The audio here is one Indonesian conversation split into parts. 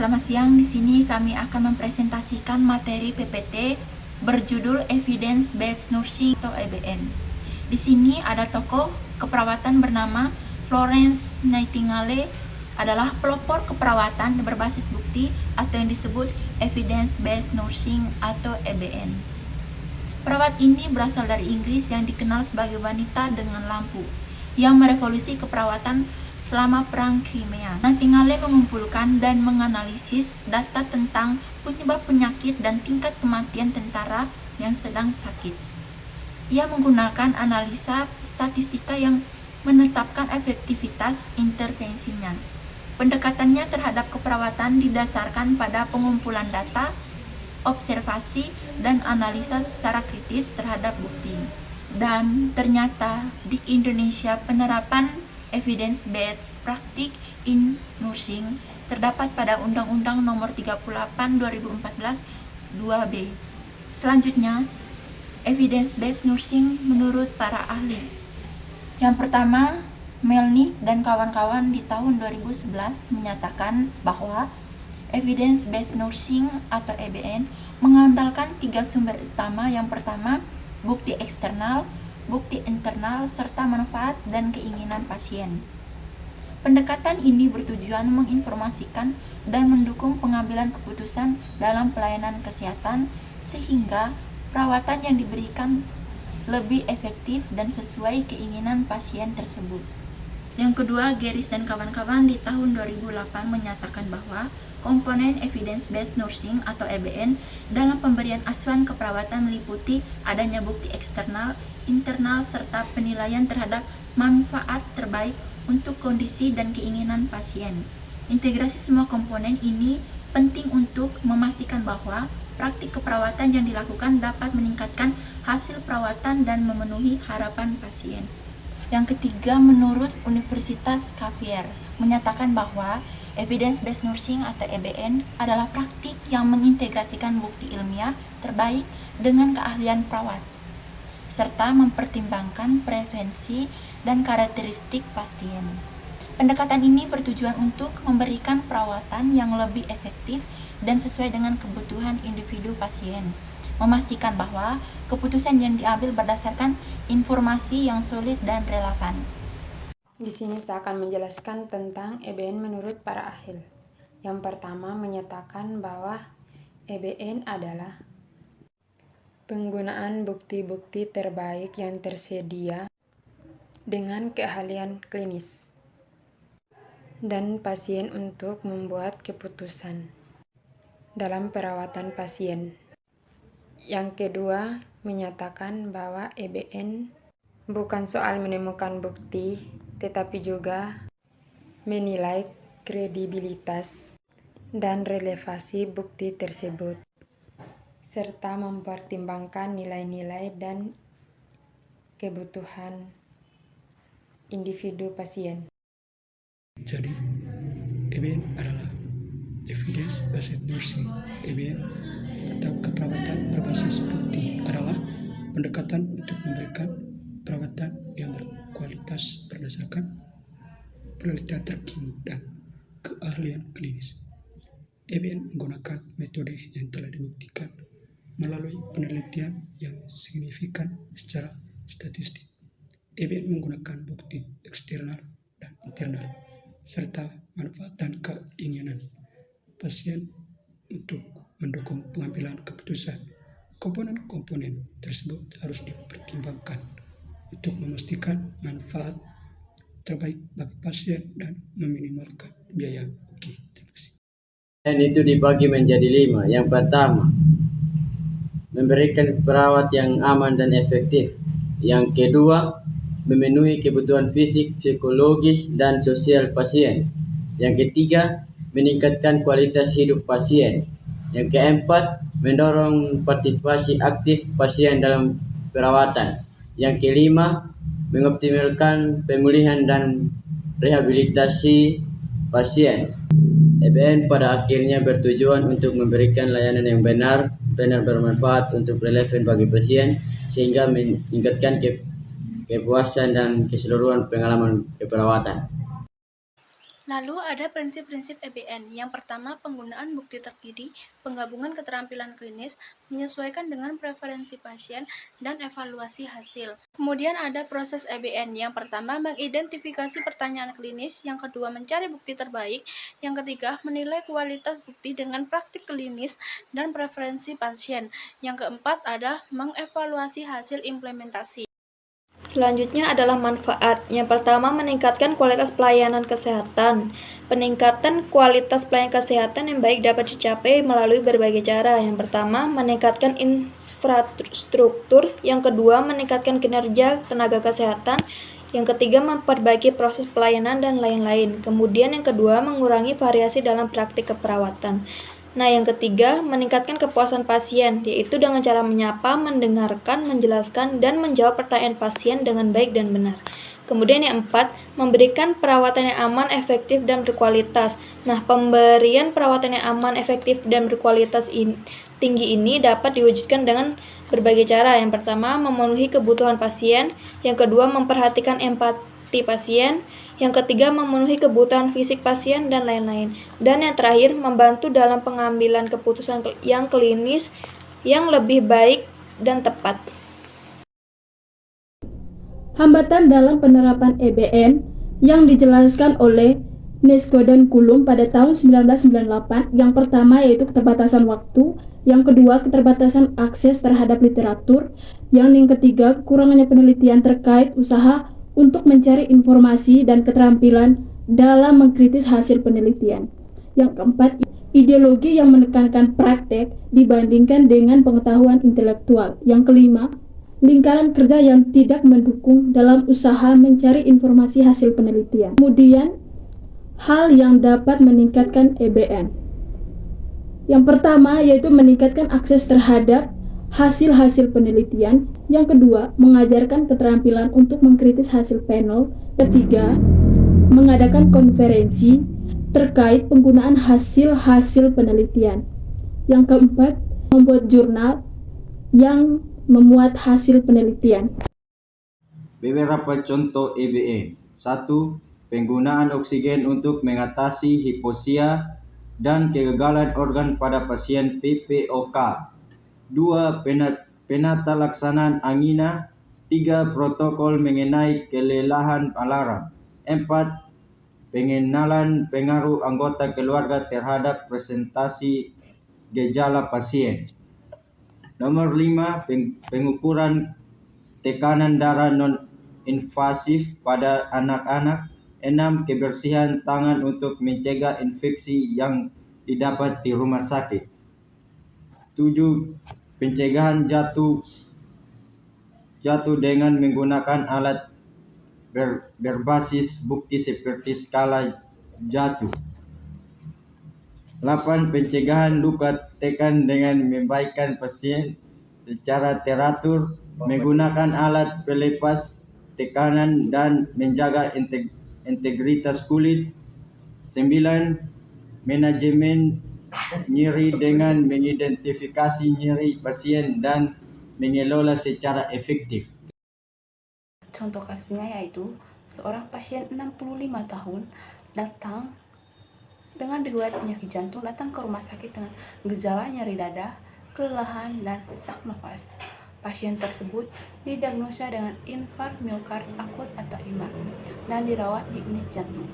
Selamat siang, di sini kami akan mempresentasikan materi PPT berjudul Evidence Based Nursing atau EBN. Di sini ada tokoh keperawatan bernama Florence Nightingale, adalah pelopor keperawatan berbasis bukti atau yang disebut Evidence Based Nursing atau EBN. Perawat ini berasal dari Inggris yang dikenal sebagai wanita dengan lampu yang merevolusi keperawatan selama Perang Crimea. Nightingale mengumpulkan dan menganalisis data tentang penyebab penyakit dan tingkat kematian tentara yang sedang sakit. Ia menggunakan analisa statistika yang menetapkan efektivitas intervensinya. Pendekatannya terhadap keperawatan didasarkan pada pengumpulan data, observasi, dan analisa secara kritis terhadap bukti. Dan ternyata di Indonesia penerapan evidence-based practice in nursing terdapat pada Undang-Undang Nomor 38 2014 2B. Selanjutnya, evidence-based nursing menurut para ahli. Yang pertama, Melnick dan kawan-kawan di tahun 2011 menyatakan bahwa evidence-based nursing atau EBN mengandalkan 3 sumber utama. Yang pertama, bukti eksternal, bukti internal, serta manfaat dan keinginan pasien. Pendekatan ini bertujuan menginformasikan dan mendukung pengambilan keputusan dalam pelayanan kesehatan sehingga perawatan yang diberikan lebih efektif dan sesuai keinginan pasien tersebut. Yang kedua, Geris dan kawan-kawan di tahun 2008 menyatakan bahwa komponen evidence-based nursing atau EBN dalam pemberian asuhan keperawatan meliputi adanya bukti eksternal, internal, serta penilaian terhadap manfaat terbaik untuk kondisi dan keinginan pasien. Integrasi semua komponen ini penting untuk memastikan bahwa praktik keperawatan yang dilakukan dapat meningkatkan hasil perawatan dan memenuhi harapan pasien. Yang ketiga, menurut Universitas Xavier menyatakan bahwa evidence-based nursing atau EBN adalah praktik yang mengintegrasikan bukti ilmiah terbaik dengan keahlian perawat, serta mempertimbangkan preferensi dan karakteristik pasien. Pendekatan ini bertujuan untuk memberikan perawatan yang lebih efektif dan sesuai dengan kebutuhan individu pasien, memastikan bahwa keputusan yang diambil berdasarkan informasi yang solid dan relevan. Di sini saya akan menjelaskan tentang EBN menurut para ahli. Yang pertama menyatakan bahwa EBN adalah penggunaan bukti-bukti terbaik yang tersedia dengan keahlian klinis dan pasien untuk membuat keputusan dalam perawatan pasien. Yang kedua, menyatakan bahwa EBN bukan soal menemukan bukti, tetapi juga menilai kredibilitas dan relevansi bukti tersebut, serta mempertimbangkan nilai-nilai dan kebutuhan individu pasien. Jadi, EBN adalah Evidence Based Nursing. EBN atau keperawatan berbasis bukti adalah pendekatan untuk memberikan perawatan yang berkualitas berdasarkan penelitian terkini dan keahlian klinis. EBN menggunakan metode yang telah dibuktikan melalui penelitian yang signifikan secara statistik. EBN menggunakan bukti eksternal dan internal, serta manfaat dan keinginan pasien untuk mendukung pengambilan keputusan. Komponen-komponen tersebut harus dipertimbangkan untuk memastikan manfaat terbaik bagi pasien dan meminimalkan biaya. Oke, terima kasih. Dan itu dibagi menjadi 5. Yang pertama, memberikan perawat yang aman dan efektif. Yang kedua, memenuhi kebutuhan fisik, psikologis, dan sosial pasien. Yang ketiga, meningkatkan kualitas hidup pasien. Yang keempat, mendorong partisipasi aktif pasien dalam perawatan. Yang kelima, mengoptimalkan pemulihan dan rehabilitasi pasien. EBN pada akhirnya bertujuan untuk memberikan layanan yang benar bermanfaat untuk relevan bagi pasien, sehingga meningkatkan kepuasan dan keseluruhan pengalaman keperawatan. Lalu ada prinsip-prinsip EBN. Yang pertama, penggunaan bukti terkini, penggabungan keterampilan klinis, menyesuaikan dengan preferensi pasien, dan evaluasi hasil. Kemudian ada proses EBN. Yang pertama, mengidentifikasi pertanyaan klinis. Yang kedua, mencari bukti terbaik. Yang ketiga, menilai kualitas bukti dengan praktik klinis dan preferensi pasien. Yang keempat ada mengevaluasi hasil implementasi. Selanjutnya adalah manfaat. Yang pertama, meningkatkan kualitas pelayanan kesehatan. Peningkatan kualitas pelayanan kesehatan yang baik dapat dicapai melalui berbagai cara. Yang pertama, meningkatkan infrastruktur. Yang kedua, meningkatkan kinerja tenaga kesehatan. Yang ketiga, memperbaiki proses pelayanan dan lain-lain. Kemudian yang kedua, mengurangi variasi dalam praktik keperawatan. Nah, yang ketiga, meningkatkan kepuasan pasien, yaitu dengan cara menyapa, mendengarkan, menjelaskan, dan menjawab pertanyaan pasien dengan baik dan benar. Kemudian yang empat, memberikan perawatan yang aman, efektif, dan berkualitas. Nah, pemberian perawatan yang aman, efektif, dan berkualitas tinggi ini dapat diwujudkan dengan berbagai cara. Yang pertama, memenuhi kebutuhan pasien. Yang kedua, memperhatikan empati pasien. Yang ketiga, memenuhi kebutuhan fisik pasien, dan lain-lain. Dan yang terakhir, membantu dalam pengambilan keputusan yang klinis yang lebih baik dan tepat. Hambatan dalam penerapan EBN yang dijelaskan oleh Nesko dan Kulum pada tahun 1998, yang pertama yaitu keterbatasan waktu, yang kedua keterbatasan akses terhadap literatur, yang ketiga kekurangannya penelitian terkait usaha untuk mencari informasi dan keterampilan dalam mengkritis hasil penelitian. Yang keempat, ideologi yang menekankan praktek dibandingkan dengan pengetahuan intelektual. Yang kelima, lingkaran kerja yang tidak mendukung dalam usaha mencari informasi hasil penelitian. Kemudian, hal yang dapat meningkatkan EBN. Yang pertama yaitu meningkatkan akses terhadap hasil-hasil penelitian. Yang kedua, mengajarkan keterampilan untuk mengkritis hasil panel. Ketiga, mengadakan konferensi terkait penggunaan hasil-hasil penelitian. Yang keempat, membuat jurnal yang memuat hasil penelitian. Beberapa contoh EBN. 1. Penggunaan oksigen untuk mengatasi hipoksia dan kegagalan organ pada pasien PPOK. 2. Penata laksanaan angina. 3. Protokol mengenai kelelahan alarm. 4. Pengenalan pengaruh anggota keluarga terhadap presentasi gejala pasien. Nomor 5. Pengukuran tekanan darah non-invasif pada anak-anak. 6. Kebersihan tangan untuk mencegah infeksi yang didapat di rumah sakit. 7. Pencegahan jatuh dengan menggunakan alat berbasis bukti seperti skala jatuh. 8. Pencegahan luka tekan dengan membaikkan pasien secara teratur, menggunakan alat pelepas tekanan dan menjaga integritas kulit. 9. Manajemen nyeri dengan mengidentifikasi nyeri pasien dan mengelola secara efektif. Contoh kasusnya yaitu seorang pasien 65 tahun datang dengan riwayat penyakit jantung, datang ke rumah sakit dengan gejala nyeri dada, kelelahan, dan sesak nafas. Pasien tersebut didiagnosa dengan infark miokard akut atau IMA dan dirawat di unit jantung.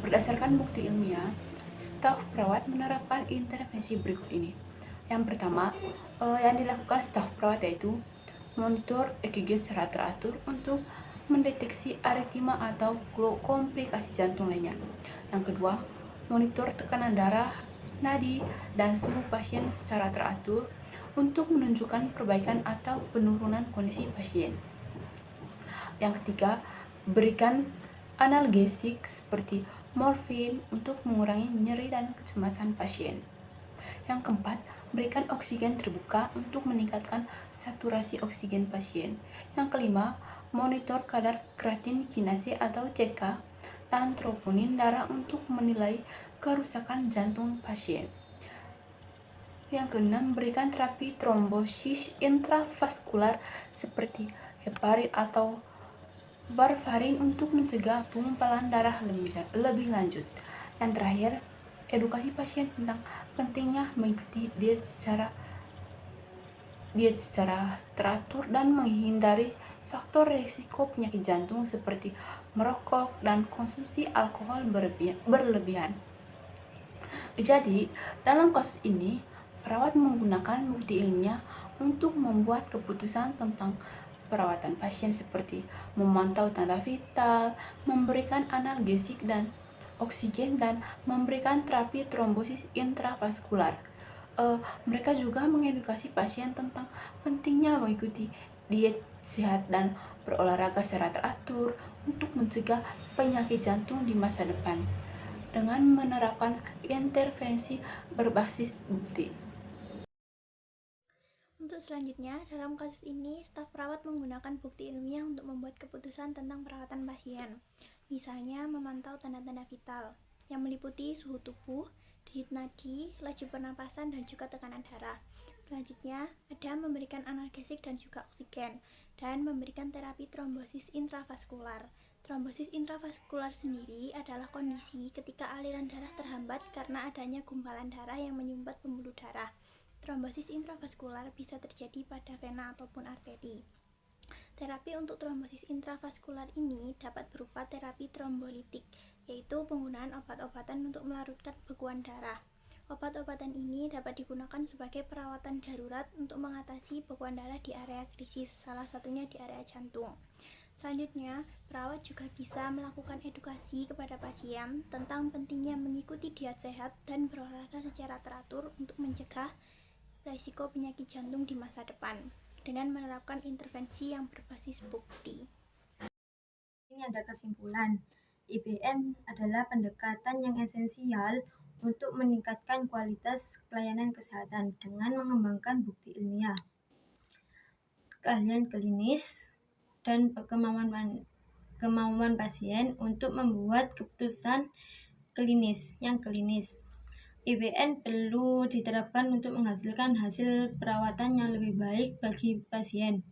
Berdasarkan bukti ilmiah, staf perawat menerapkan intervensi berikut ini. Yang pertama, yang dilakukan staf perawat yaitu monitor EKG secara teratur untuk mendeteksi aritmia atau komplikasi jantung lainnya. Yang kedua, monitor tekanan darah, nadi, dan suhu pasien secara teratur untuk menunjukkan perbaikan atau penurunan kondisi pasien. Yang ketiga, berikan analgesik seperti morfin untuk mengurangi nyeri dan kecemasan pasien. Yang keempat, berikan oksigen terbuka untuk meningkatkan saturasi oksigen pasien. Yang kelima, monitor kadar kreatin kinase atau CK dan troponin darah untuk menilai kerusakan jantung pasien. Yang keenam, berikan terapi trombosis intravaskular seperti heparin atau warfarin untuk mencegah pengumpulan darah lebih lanjut. Yang terakhir, edukasi pasien tentang pentingnya mengikuti diet secara teratur dan menghindari faktor risiko penyakit jantung seperti merokok dan konsumsi alkohol berlebihan. Jadi, dalam kasus ini, perawat menggunakan bukti ilmiah untuk membuat keputusan tentang perawatan pasien seperti memantau tanda vital, memberikan analgesik dan oksigen, dan memberikan terapi trombosis intravaskular. Mereka juga mengedukasi pasien tentang pentingnya mengikuti diet sehat dan berolahraga secara teratur untuk mencegah penyakit jantung di masa depan dengan menerapkan intervensi berbasis bukti. Untuk selanjutnya, dalam kasus ini, staf perawat menggunakan bukti ilmiah untuk membuat keputusan tentang perawatan pasien. Misalnya, memantau tanda-tanda vital yang meliputi suhu tubuh, denyut nadi, laju pernapasan, dan juga tekanan darah. Selanjutnya, ada memberikan analgesik dan juga oksigen, dan memberikan terapi trombosis intravaskular. Trombosis intravaskular sendiri adalah kondisi ketika aliran darah terhambat karena adanya gumpalan darah yang menyumbat pembuluh darah. Trombosis intravaskular bisa terjadi pada vena ataupun arteri. Terapi untuk trombosis intravaskular ini dapat berupa terapi trombolitik, yaitu penggunaan obat-obatan untuk melarutkan bekuan darah. Obat-obatan ini dapat digunakan sebagai perawatan darurat untuk mengatasi bekuan darah di area krisis, salah satunya di area jantung. Selanjutnya, perawat juga bisa melakukan edukasi kepada pasien tentang pentingnya mengikuti diet sehat dan berolahraga secara teratur untuk mencegah risiko penyakit jantung di masa depan dengan menerapkan intervensi yang berbasis bukti. Ini ada kesimpulan, IBN adalah pendekatan yang esensial untuk meningkatkan kualitas pelayanan kesehatan dengan mengembangkan bukti ilmiah, keahlian klinis, dan kemauan pasien untuk membuat keputusan klinis. IBN perlu diterapkan untuk menghasilkan hasil perawatan yang lebih baik bagi pasien.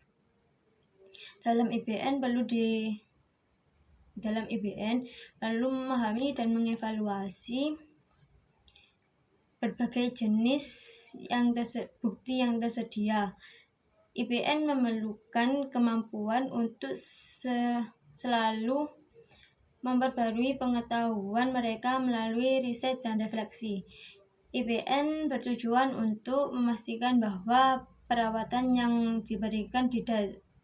Dalam IBN perlu memahami dan mengevaluasi berbagai jenis bukti yang tersedia. IBN memerlukan kemampuan untuk selalu memperbarui pengetahuan mereka melalui riset dan refleksi. IBN bertujuan untuk memastikan bahwa perawatan yang diberikan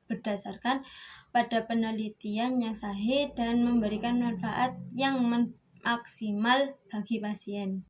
berdasarkan pada penelitian yang sahih dan memberikan manfaat yang maksimal bagi pasien.